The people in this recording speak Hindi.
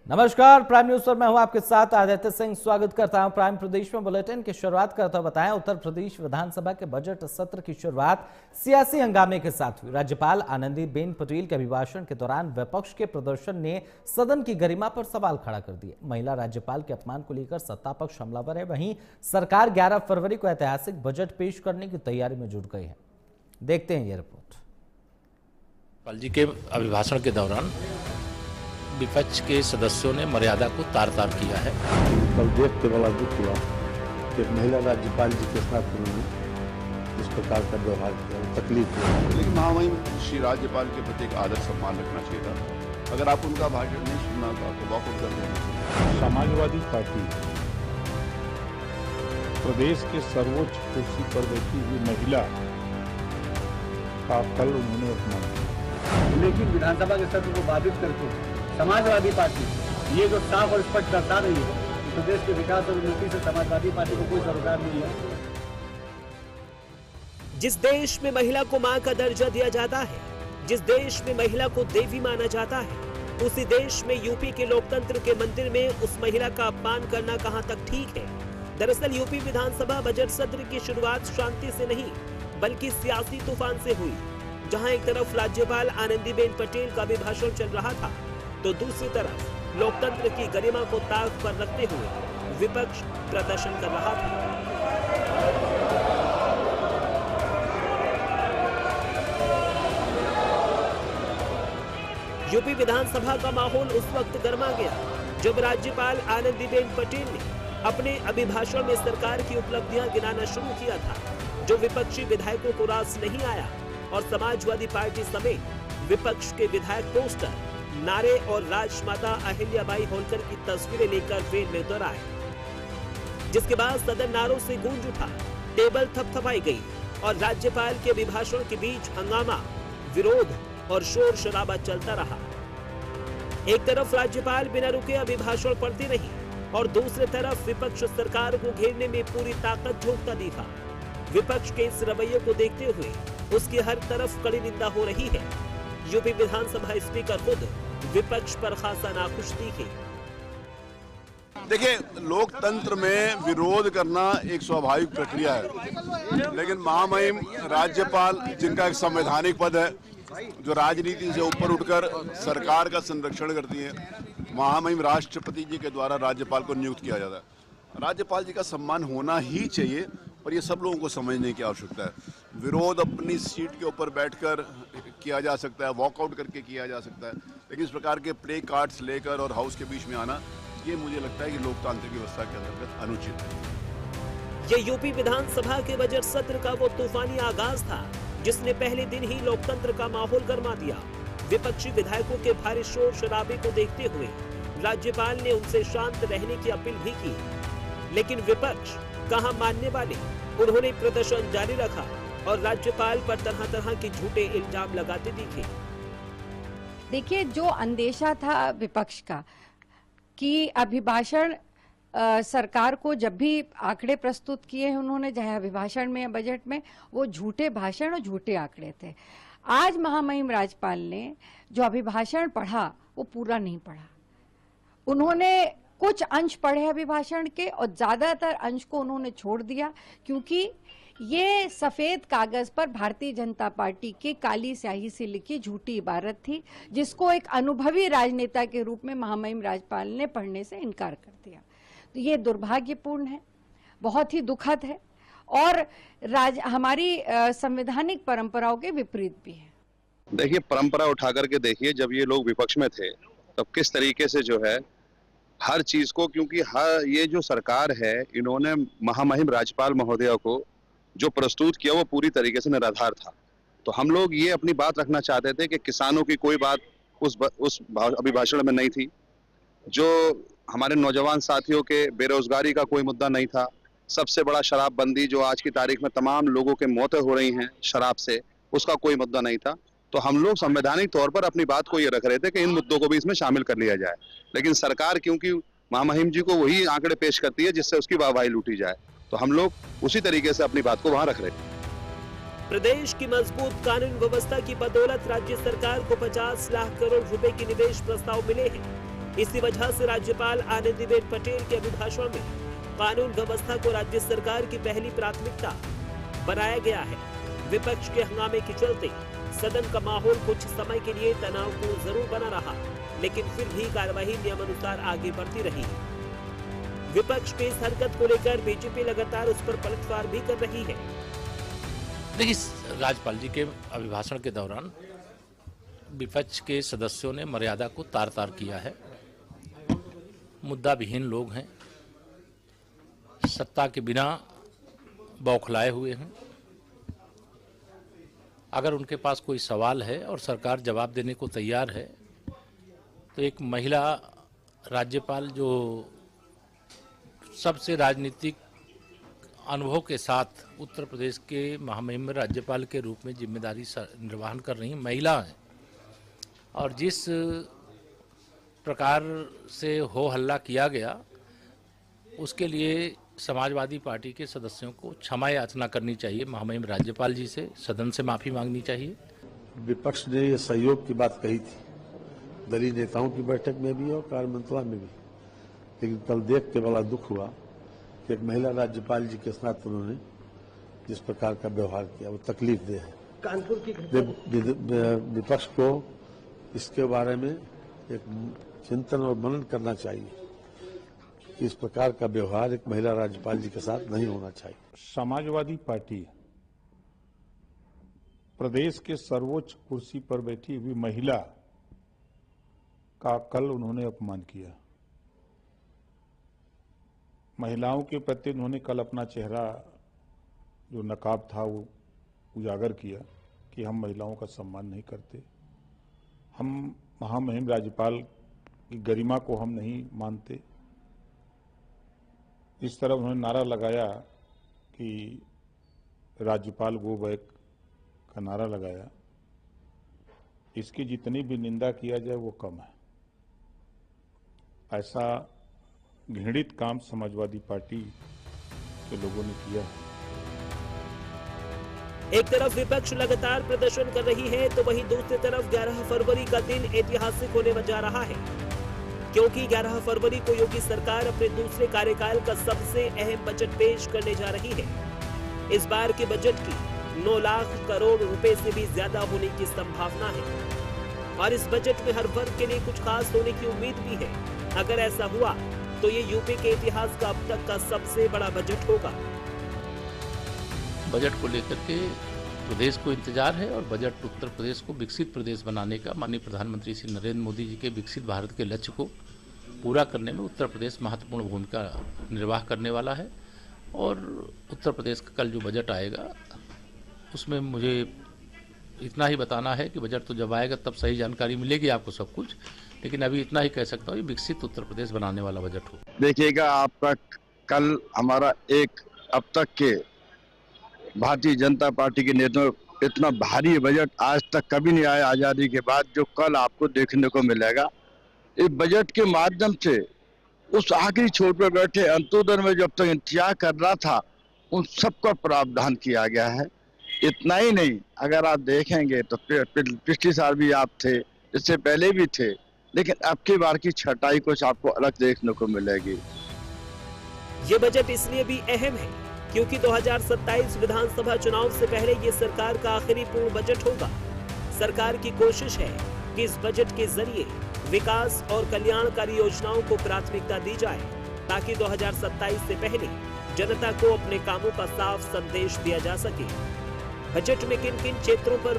नमस्कार, प्राइम न्यूज पर मैं हूं आपके साथ आदित्य सिंह। स्वागत करता हूं प्राइम प्रदेश में। बुलेटिन की शुरुआत करता हुआ बताएं, उत्तर प्रदेश विधानसभा के बजट सत्र की शुरुआत सियासी हंगामे के साथ हुई। राज्यपाल आनंदीबेन पटेल के अभिभाषण के दौरान विपक्ष के प्रदर्शन ने सदन की गरिमा पर सवाल खड़ा कर दिए। महिला राज्यपाल के अपमान को लेकर सत्तापक्ष हमलावर है, वहीं सरकार 11 फरवरी को ऐतिहासिक बजट पेश करने की तैयारी में जुट गई है। देखते हैं ये रिपोर्ट। राज्यपाल जी के अभिभाषण के दौरान विपक्ष के सदस्यों ने मर्यादा को तार-तार किया है। कल देख के बड़ा दुख हुआ कि महिला राज्यपाल जी के साथ उन्होंने इस प्रकार का व्यवहार किया, तकलीफ हुआ। लेकिन महामहिम श्री राज्यपाल के प्रति एक आदर सम्मान रखना चाहिए था। अगर आप उनका भाषण नहीं सुनना था तो वॉकआउट कर देना चाहिए। समाजवादी पार्टी प्रदेश के सर्वोच्च कुर्सी पर बैठी हुई महिला का कल उन्होंने अपमान किया, लेकिन विधानसभा के सत्र को बाधित करके समाजवादी पार्टी ये जो साफ और स्पष्ट दर्शा रही है कि प्रदेश के विकास और उन्नति से समाजवादी पार्टी को कोई सरोकार नहीं है। जिस देश में महिला को मां का दर्जा दिया जाता है, जिस देश में महिला को देवी माना जाता है, उसी देश में यूपी के लोकतंत्र के मंदिर में उस महिला का अपमान करना कहां तक ठीक है। दरअसल यूपी विधानसभा बजट सत्र की शुरुआत शांति से नहीं बल्कि सियासी तूफान से हुई, जहां एक तरफ राज्यपाल आनंदीबेन पटेल का अभिभाषण चल रहा था तो दूसरी तरफ लोकतंत्र की गरिमा को ताक पर रखते हुए विपक्ष प्रदर्शन कर रहा था। यूपी विधानसभा का माहौल उस वक्त गर्मा गया जब राज्यपाल आनंदीबेन पटेल ने अपने अभिभाषण में सरकार की उपलब्धियां गिनाना शुरू किया था, जो विपक्षी विधायकों को रास नहीं आया और समाजवादी पार्टी समेत विपक्ष के विधायक पोस्टर, नारे और राजमाता अहिल्याबाई होलकर की तस्वीरें लेकर वेल में उतर आए, जिसके बाद सदन नारों से गूंज उठा, टेबल थपथपाई गई और राज्यपाल के अभिभाषण के बीच हंगामा, विरोध और शोर शराबा चलता रहा। एक तरफ राज्यपाल बिना रुके अभिभाषण पढ़ती रही और दूसरी तरफ विपक्ष सरकार को घेरने में पूरी ताकत झोंकता दिखा। विपक्ष के इस रवैये को देखते हुए उसकी हर तरफ कड़ी निंदा हो रही है। यूपी विधानसभा स्पीकर खुद विपक्ष पर खासा नाखुश दिखे। देखिए, लोकतंत्र में विरोध करना एक स्वाभाविक प्रक्रिया है, लेकिन महामहिम राज्यपाल जिनका एक संवैधानिक पद है, जो राजनीति से ऊपर उठकर सरकार का संरक्षण करती है, महामहिम राष्ट्रपति जी के द्वारा राज्यपाल को नियुक्त किया जाता है। राज्यपाल जी का सम्मान होना ही चाहिए और ये सब लोगों को समझने की आवश्यकता है। विरोध अपनी सीट के ऊपर बैठकर किया जा सकता है, वॉकआउट करके किया जा सकता है, लेकिन इस प्रकार के प्ले कार्ड्स लेकर और हाउस के बीच में आना, ये मुझे लगता है कि लोकतांत्रिक व्यवस्था के अंतर्गत अनुचित है। ये यूपी विधानसभा के बजट सत्र का वो तूफानी आगाज था जिसने पहले दिन ही लोकतंत्र का माहौल गरमा दिया। विपक्षी विधायकों के भारी शोर शराबे को देखते हुए राज्यपाल ने उनसे शांत रहने की अपील भी की, लेकिन विपक्ष कहां मानने वाले, उन्होंने प्रदर्शन जारी रखा और राज्यपाल पर तरह तरह के झूठे इल्जाम लगाते दिखे। देखिए, जो अंदेशा था विपक्ष का कि अभिभाषण सरकार को जब भी आंकड़े प्रस्तुत किए हैं उन्होंने, चाहे अभिभाषण में या बजट में, वो झूठे भाषण और झूठे आंकड़े थे। आज महामहिम राज्यपाल ने जो अभिभाषण पढ़ा वो पूरा नहीं पढ़ा। उन्होंने कुछ अंश पढ़े अभिभाषण के और ज्यादातर अंश को उन्होंने छोड़ दिया, क्योंकि ये सफेद कागज पर भारतीय जनता पार्टी के काली स्याही से लिखी झूठी इबारत थी, जिसको एक अनुभवी राजनेता के रूप में महामहिम राज्यपाल ने पढ़ने से इनकार कर दिया। तो ये दुर्भाग्यपूर्ण है, बहुत ही दुखद है और हमारी संवैधानिक परंपराओं के विपरीत भी है। देखिए, परंपरा उठा करके देखिए, जब ये लोग विपक्ष में थे तब किस तरीके से जो है हर चीज को, क्योंकि ये जो सरकार है, इन्होंने महामहिम राज्यपाल महोदया को जो प्रस्तुत किया वो पूरी तरीके से निराधार था। तो हम लोग ये अपनी बात रखना चाहते थे कि किसानों की कोई बात उस अभिभाषण में नहीं थी, जो हमारे नौजवान साथियों के बेरोजगारी का कोई मुद्दा नहीं था, सबसे बड़ा शराबबंदी जो आज की तारीख में तमाम लोगों के मौतें हो रही हैं शराब से, उसका कोई मुद्दा नहीं था। तो हम लोग संवैधानिक तौर पर अपनी बात को ये रख रहे थे कि इन मुद्दों को भी इसमें शामिल कर लिया जाए, लेकिन सरकार क्योंकि महामहिम जी को वही आंकड़े पेश करती है जिससे उसकी वाहवाही लूटी जाए, तो हम लोग उसी तरीके से अपनी बात को वहां रख रहे हैं। प्रदेश की मजबूत कानून व्यवस्था की बदौलत राज्य सरकार को 50 लाख करोड़ रुपए के निवेश प्रस्ताव मिले हैं। इसी वजह से राज्यपाल आनंदीबेन पटेल के अभिभाषण में कानून व्यवस्था को राज्य सरकार की पहली प्राथमिकता बनाया गया है। विपक्ष के हंगामे के चलते सदन का माहौल कुछ समय के लिए तनावपूर्ण जरूर बना रहा, लेकिन फिर भी कार्यवाही नियमानुसार आगे बढ़ती रही। विपक्ष की इस हरकत को लेकर बीजेपी लगातार उस पर पलटवार भी कर रही है। देखिए, राज्यपाल जी के अभिभाषण के दौरान विपक्ष के सदस्यों ने मर्यादा को तार तार किया है। मुद्दा विहीन लोग हैं, सत्ता के बिना बौखलाए हुए हैं। अगर उनके पास कोई सवाल है और सरकार जवाब देने को तैयार है, तो एक महिला राज्यपाल जो सबसे राजनीतिक अनुभव के साथ उत्तर प्रदेश के महामहिम राज्यपाल के रूप में जिम्मेदारी निर्वहन कर रही महिला हैं, और जिस प्रकार से हो हल्ला किया गया उसके लिए समाजवादी पार्टी के सदस्यों को क्षमा याचना करनी चाहिए। महामहिम राज्यपाल जी से सदन से माफी मांगनी चाहिए। विपक्ष ने ये सहयोग की बात कही थी दलीय नेताओं की बैठक में भी और कार्यमंत्रणा में भी, लेकिन कल देख के बड़ा दुख हुआ कि एक महिला राज्यपाल जी के साथ उन्होंने जिस प्रकार का व्यवहार किया वो तकलीफ दे है। कानपुर की विपक्ष को इसके बारे में एक चिंतन और मनन करना चाहिए कि इस प्रकार का व्यवहार एक महिला राज्यपाल जी के साथ नहीं होना चाहिए। समाजवादी पार्टी प्रदेश के सर्वोच्च कुर्सी पर बैठी हुई महिला का कल उन्होंने अपमान किया। महिलाओं के प्रति उन्होंने कल अपना चेहरा जो नकाब था वो उजागर किया कि हम महिलाओं का सम्मान नहीं करते, हम महामहिम राज्यपाल की गरिमा को हम नहीं मानते। इस तरह उन्होंने नारा लगाया कि राज्यपाल गो बैक का नारा लगाया। इसकी जितनी भी निंदा किया जाए वो कम है। ऐसा घृणित काम समाजवादी पार्टी के लोगों ने किया है। एक तरफ विपक्ष लगातार प्रदर्शन कर रही है, तो वहीं दूसरी तरफ 11 फरवरी का दिन ऐतिहासिक होने जा रहा है, क्योंकि 11 फरवरी को योगी सरकार अपने दूसरे कार्यकाल का सबसे अहम बजट पेश करने जा रही है। इस बार के बजट की 9 लाख करोड़ रुपए से भी ज्यादा होने की संभावना है, और इस बजट में हर वर्ग के लिए कुछ खास होने की उम्मीद भी है। अगर ऐसा हुआ तो ये यूपी के इतिहास का अब तक का सबसे बड़ा बजट होगा। बजट को लेकर के प्रदेश को इंतजार है, और बजट उत्तर प्रदेश को विकसित प्रदेश बनाने का, माननीय प्रधानमंत्री श्री नरेंद्र मोदी जी के विकसित भारत के लक्ष्य को पूरा करने में उत्तर प्रदेश महत्वपूर्ण भूमिका निर्वाह करने वाला है। और उत्तर प्रदेश का कल जो बजट आएगा उसमें मुझे इतना ही बताना है कि बजट तो जब आएगा तब सही जानकारी मिलेगी आपको सब कुछ, लेकिन अभी इतना ही कह सकता हूँ, ये विकसित उत्तर प्रदेश बनाने वाला बजट हो। देखिएगा, आपका कल हमारा एक अब तक के भारतीय जनता पार्टी के नेतृत्व इतना भारी बजट आज तक कभी नहीं आया आजादी के बाद, जो कल आपको देखने को मिलेगा। इस बजट के माध्यम से उस आखिरी छोर पर बैठे अंत्योदय में जब तक इंतजार कर रहा था उन सबका प्रावधान किया गया है। इतना ही नहीं, अगर आप देखेंगे तो पिछले साल भी आप थे, इससे पहले भी थे, लेकिन अब की बार की छटाई कुछ आपको अलग देखने को मिलेगी। ये बजट इसलिए भी अहम है क्योंकि 2027 विधानसभा चुनाव से पहले ये सरकार का आखिरी पूर्ण बजट होगा। सरकार की कोशिश है कि इस बजट के जरिए विकास और कल्याणकारी योजनाओं को प्राथमिकता दी जाए, ताकि 2027 से पहले जनता को अपने कामों का साफ संदेश दिया जा सके। बजट में किन किन क्षेत्रों पर